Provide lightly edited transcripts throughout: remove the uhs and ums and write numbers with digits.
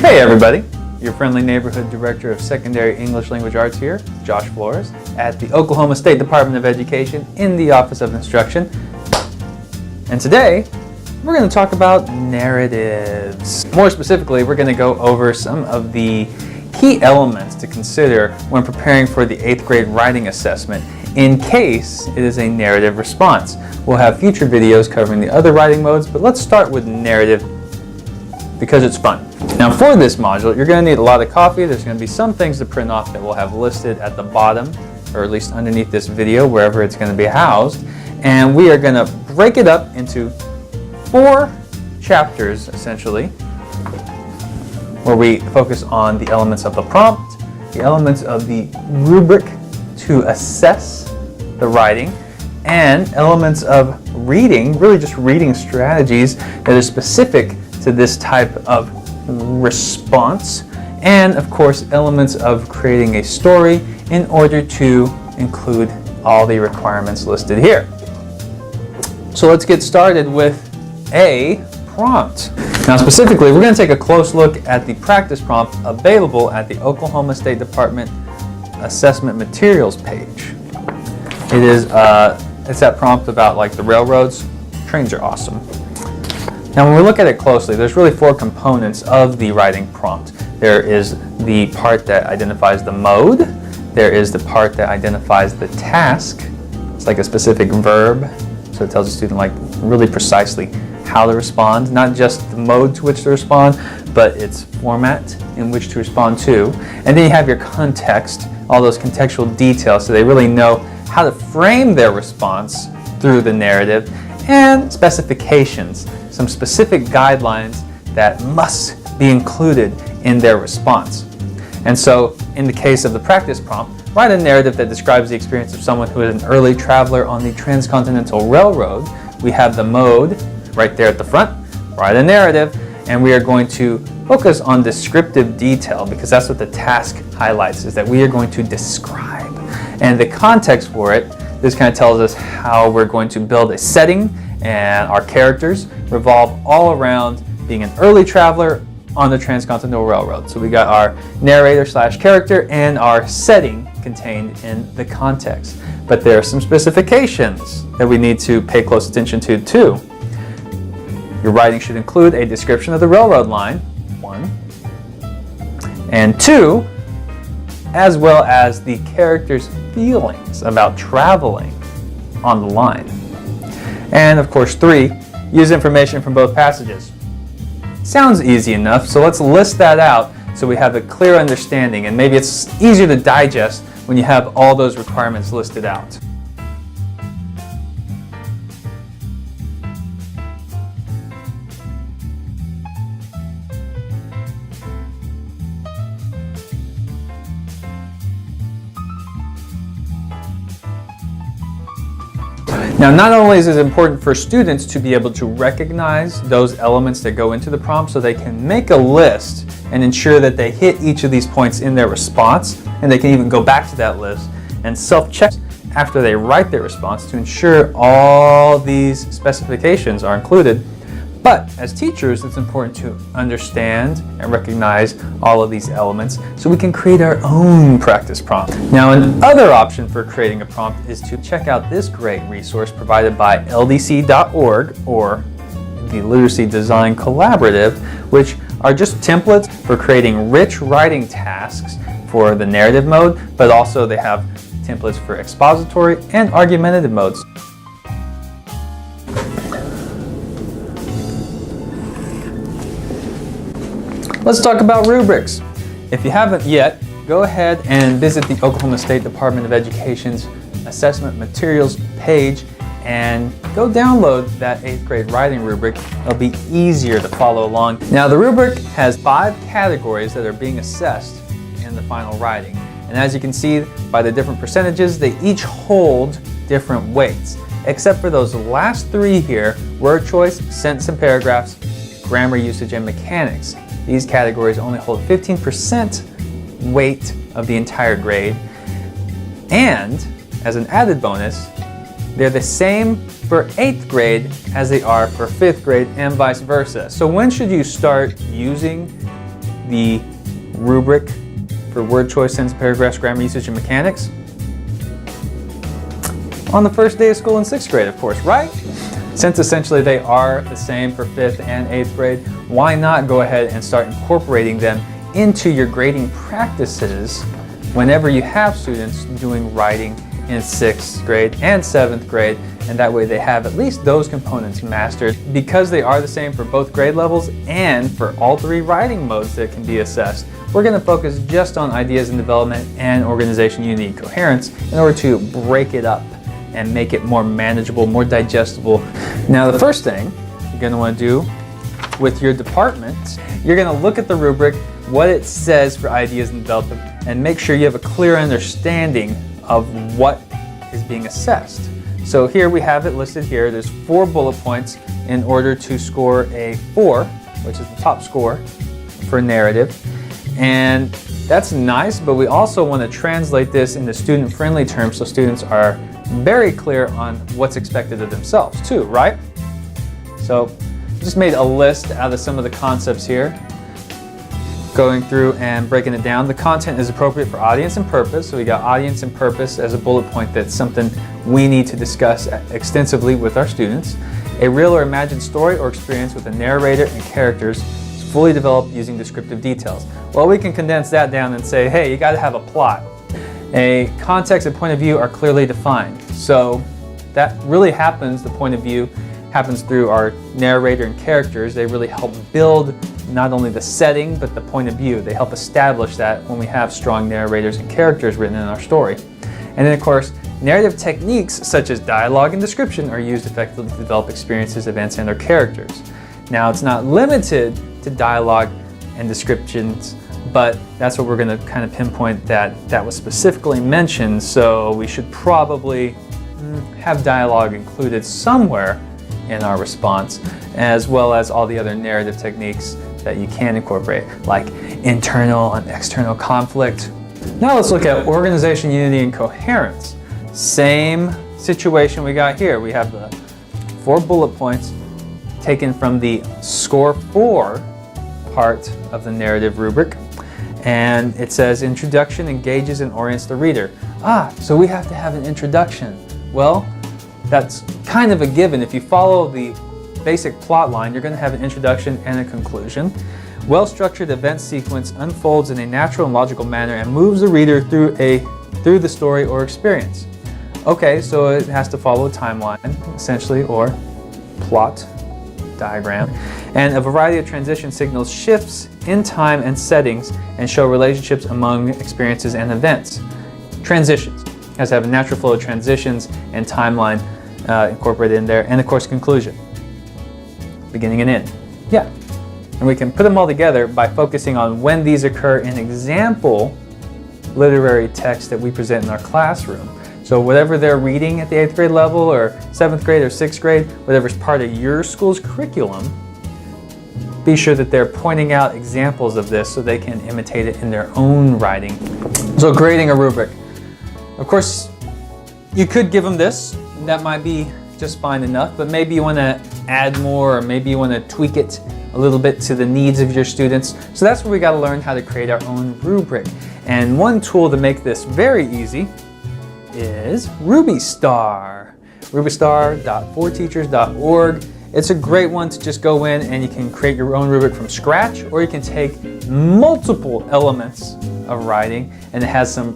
Hey everybody, your friendly neighborhood director of secondary English language arts here, Josh Flores, at the Oklahoma State Department of Education in the Office of Instruction. And today, we're going to talk about narratives. More specifically, we're going to go over some of the key elements to consider when preparing for the 8th grade writing assessment in case it is a narrative response. We'll have future videos covering the other writing modes, but let's start with narrative because it's fun. Now for this module, you're going to need a lot of coffee. There's going to be some things to print off that we'll have listed at the bottom, or at least underneath this video, wherever it's going to be housed. And we are going to break it up into 4 chapters, essentially, where we focus on the elements of the prompt, the elements of the rubric to assess the writing, and elements of reading, really just reading strategies that are specific to this type of response, and of course elements of creating a story in order to include all the requirements listed here. So let's get started with a prompt. Now specifically, we're going to take a close look at the practice prompt available at the Oklahoma State Department Assessment Materials page. It's that prompt about like the railroads. Trains are awesome. Now when we look at it closely, there's really 4 components of the writing prompt. There is the part that identifies the mode. There is the part that identifies the task. It's like a specific verb, so it tells the student like really precisely how to respond, not just the mode to which to respond, but its format in which to respond to. And then you have your context, all those contextual details, so they really know how to frame their response through the narrative, and specifications, some specific guidelines that must be included in their response. And so in the case of the practice prompt, write a narrative that describes the experience of someone who is an early traveler on the Transcontinental Railroad. We have the mode right there at the front. Write a narrative, and we are going to focus on descriptive detail because that's what the task highlights, is that we are going to describe. And the context for it, this kind of tells us how we're going to build a setting, and our characters revolve all around being an early traveler on the Transcontinental Railroad. So we got our narrator / character and our setting contained in the context. But there are some specifications that we need to pay close attention to too. Your writing should include a description of the railroad line, 1, and 2, as well as the character's feelings about traveling on the line. And of course 3, use information from both passages. Sounds easy enough, so let's list that out so we have a clear understanding, and maybe it's easier to digest when you have all those requirements listed out. Now, not only is it important for students to be able to recognize those elements that go into the prompt so they can make a list and ensure that they hit each of these points in their response, and they can even go back to that list and self-check after they write their response to ensure all these specifications are included. But as teachers, it's important to understand and recognize all of these elements so we can create our own practice prompt. Now, another option for creating a prompt is to check out this great resource provided by ldc.org, or the Literacy Design Collaborative, which are just templates for creating rich writing tasks for the narrative mode, but also they have templates for expository and argumentative modes. Let's talk about rubrics. If you haven't yet, go ahead and visit the Oklahoma State Department of Education's Assessment Materials page and go download that 8th grade writing rubric. It'll be easier to follow along. Now the rubric has 5 categories that are being assessed in the final writing. And as you can see by the different percentages, they each hold different weights, except for those last 3 here: word choice, sentence and paragraphs, grammar usage, and mechanics. These categories only hold 15% weight of the entire grade. And as an added bonus, they're the same for 8th grade as they are for 5th grade and vice versa. So when should you start using the rubric for word choice, sentence, paragraphs, grammar, usage, and mechanics? On the first day of school in 6th grade, of course, right? Since essentially they are the same for 5th and 8th grade, why not go ahead and start incorporating them into your grading practices whenever you have students doing writing in 6th grade and 7th grade, and that way they have at least those components mastered. Because they are the same for both grade levels and for all 3 writing modes that can be assessed, we're going to focus just on ideas and development and organization, unity, and coherence in order to break it up and make it more manageable, more digestible. Now, the first thing you're going to want to do with your department, you're going to look at the rubric, what it says for ideas and development, and make sure you have a clear understanding of what is being assessed. So here we have it listed here. There's 4 bullet points in order to score a 4, which is the top score for narrative. And that's nice, but we also want to translate this into student-friendly terms so students are very clear on what's expected of themselves too, right? So just made a list out of some of the concepts here, going through and breaking it down. The content is appropriate for audience and purpose. So we got audience and purpose as a bullet point. That's something we need to discuss extensively with our students. A real or imagined story or experience with a narrator and characters is fully developed using descriptive details. Well, we can condense that down and say, hey, you got to have a plot. A context and point of view are clearly defined. So that really happens, the point of view happens through our narrator and characters. They really help build not only the setting, but the point of view. They help establish that when we have strong narrators and characters written in our story. And then, of course, narrative techniques such as dialogue and description are used effectively to develop experiences, events, and their characters. Now, it's not limited to dialogue and descriptions, but that's what we're going to kind of pinpoint that was specifically mentioned, so we should probably have dialogue included somewhere in our response, as well as all the other narrative techniques that you can incorporate, like internal and external conflict. Now let's look at organization, unity, and coherence. Same situation we got here. We have the 4 bullet points taken from the score 4 part of the narrative rubric. And it says, introduction engages and orients the reader. So we have to have an introduction. Well, that's kind of a given. If you follow the basic plot line, you're going to have an introduction and a conclusion. Well-structured event sequence unfolds in a natural and logical manner and moves the reader through the story or experience. Okay, so it has to follow a timeline, essentially, or plot diagram. And a variety of transition signals shifts in time and settings and show relationships among experiences and events. Transitions has to have a natural flow of transitions and timeline incorporated in there, and of course conclusion, beginning and end. Yeah, and we can put them all together by focusing on when these occur in example literary text that we present in our classroom. So whatever they're reading at the 8th grade level or 7th grade or 6th grade, whatever's part of your school's curriculum, be sure that they're pointing out examples of this so they can imitate it in their own writing. So grading a rubric. Of course, you could give them this. That might be just fine enough, but maybe you want to add more, or maybe you want to tweak it a little bit to the needs of your students. So that's where we got to learn how to create our own rubric. And one tool to make this very easy is RubyStar. RubyStar.forteachers.org. It's a great one to just go in and you can create your own rubric from scratch, or you can take multiple elements of writing, and it has some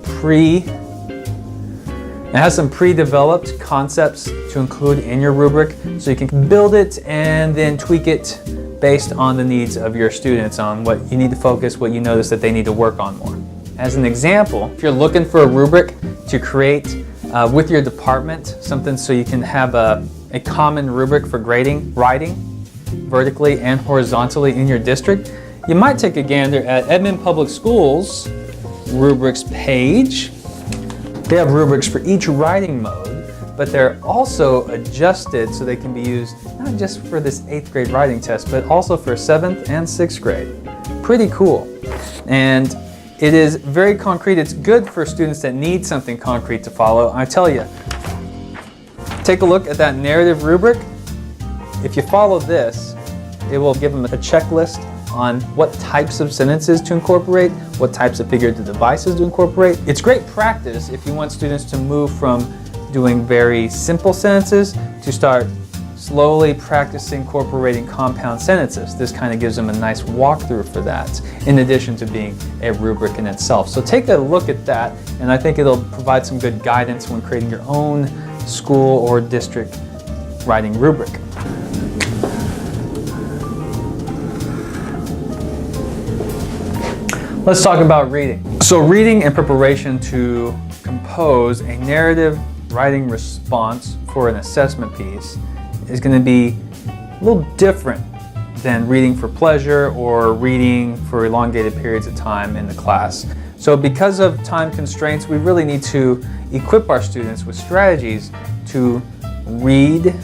pre-developed concepts to include in your rubric, so you can build it and then tweak it based on the needs of your students, on what you need to focus, what you notice that they need to work on more. As an example, if you're looking for a rubric to create with your department, something so you can have a common rubric for grading writing vertically and horizontally in your district, you might take a gander at Edmond Public Schools rubrics page. They have rubrics for each writing mode, but they're also adjusted so they can be used not just for this 8th grade writing test, but also for 7th and 6th grade. Pretty cool. And it is very concrete. It's good for students that need something concrete to follow. I tell you, take a look at that narrative rubric. If you follow this, it will give them a checklist on what types of sentences to incorporate, what types of figurative devices to incorporate. It's great practice if you want students to move from doing very simple sentences to start slowly practicing incorporating compound sentences. This kind of gives them a nice walkthrough for that, in addition to being a rubric in itself. So take a look at that, and I think it'll provide some good guidance when creating your own school or district writing rubric. Let's talk about reading. So reading in preparation to compose a narrative writing response for an assessment piece is going to be a little different than reading for pleasure or reading for elongated periods of time in the class. So because of time constraints, we really need to equip our students with strategies to read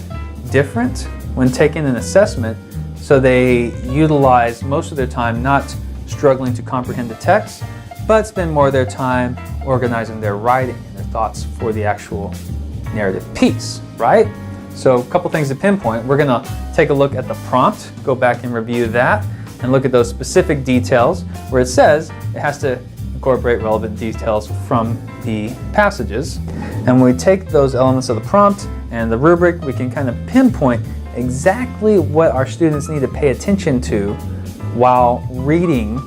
different when taking an assessment, so they utilize most of their time not struggling to comprehend the text, but spend more of their time organizing their writing and their thoughts for the actual narrative piece, right? So a couple things to pinpoint. We're going to take a look at the prompt, go back and review that, and look at those specific details where it says it has to incorporate relevant details from the passages. And when we take those elements of the prompt and the rubric, we can kind of pinpoint exactly what our students need to pay attention to while reading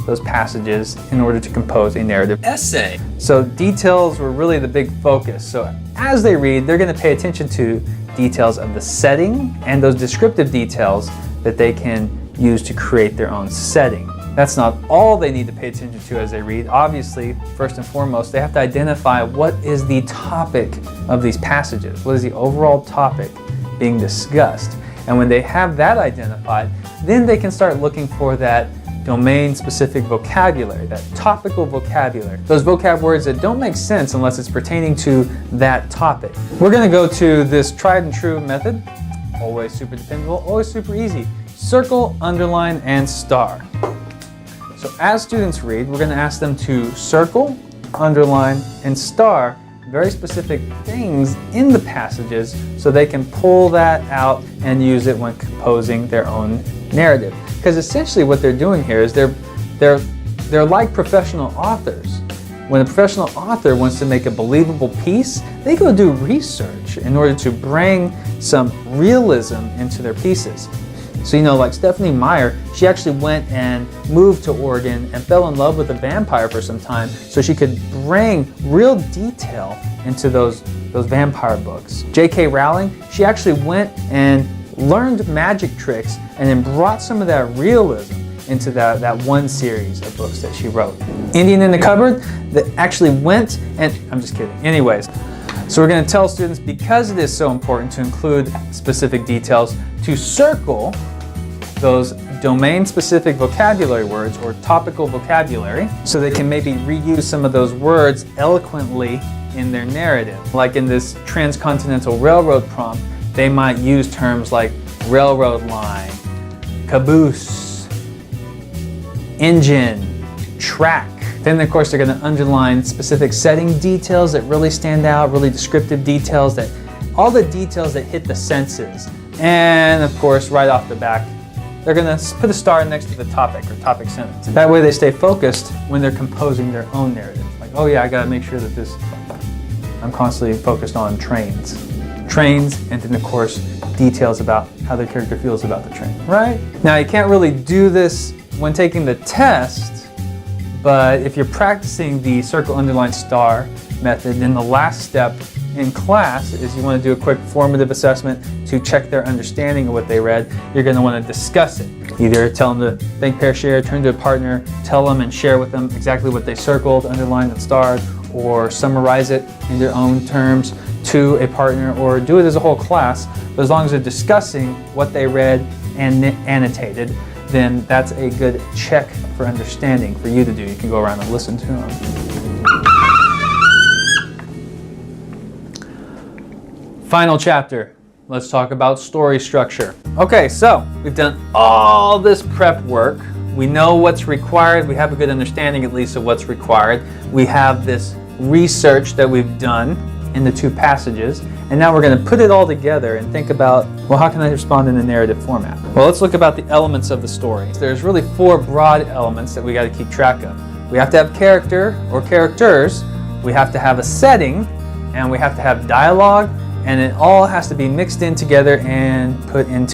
those passages in order to compose a narrative essay. So details were really the big focus. So as they read, they're going to pay attention to details of the setting and those descriptive details that they can use to create their own setting. That's not all they need to pay attention to as they read. Obviously, first and foremost, they have to identify what is the topic of these passages. What is the overall topic being discussed? And when they have that identified, then they can start looking for that domain-specific vocabulary, that topical vocabulary. Those vocab words that don't make sense unless it's pertaining to that topic. We're going to go to this tried and true method, always super dependable, always super easy. Circle, underline, and star. So as students read, we're going to ask them to circle, underline, and star very specific things in the passages so they can pull that out and use it when composing their own narrative. Because essentially what they're doing here is they're like professional authors. When a professional author wants to make a believable piece, they go do research in order to bring some realism into their pieces. So like Stephanie Meyer, she actually went and moved to Oregon and fell in love with a vampire for some time so she could bring real detail into those vampire books. J.K. Rowling, she actually went and learned magic tricks and then brought some of that realism into that one series of books that she wrote. Indian in the Cupboard, that actually went and, I'm just kidding. Anyways, so we're going to tell students, because it is so important to include specific details, to circle those domain-specific vocabulary words or topical vocabulary so they can maybe reuse some of those words eloquently in their narrative. Like in this transcontinental railroad prompt, they might use terms like railroad line, caboose, engine, track. Then of course they're going to underline specific setting details that really stand out, really descriptive details, that all the details that hit the senses. And of course, right off the back, they're going to put a star next to the topic or topic sentence. That way they stay focused when they're composing their own narrative. Like, oh yeah, I got to make sure that I'm constantly focused on trains, and then of course details about how the character feels about the train, right? Now you can't really do this when taking the test, but if you're practicing the circle, underline, star method, then the last step in class is you want to do a quick formative assessment to check their understanding of what they read. You're going to want to discuss it. Either tell them to think, pair, share, turn to a partner, tell them and share with them exactly what they circled, underlined, and starred, or summarize it in their own terms to a partner, or do it as a whole class. But as long as they're discussing what they read and annotated, then that's a good check for understanding for you to do. You can go around and listen to them. Final chapter. Let's talk about story structure. Okay, so we've done all this prep work. We know what's required. We have a good understanding at least of what's required. We have this research that we've done in the two passages, and now we're going to put it all together and think about, well, how can I respond in a narrative format? Well, let's look about the elements of the story. There's really four broad elements that we got to keep track of. We have to have character or characters, we have to have a setting, and we have to have dialogue, and it all has to be mixed in together and put into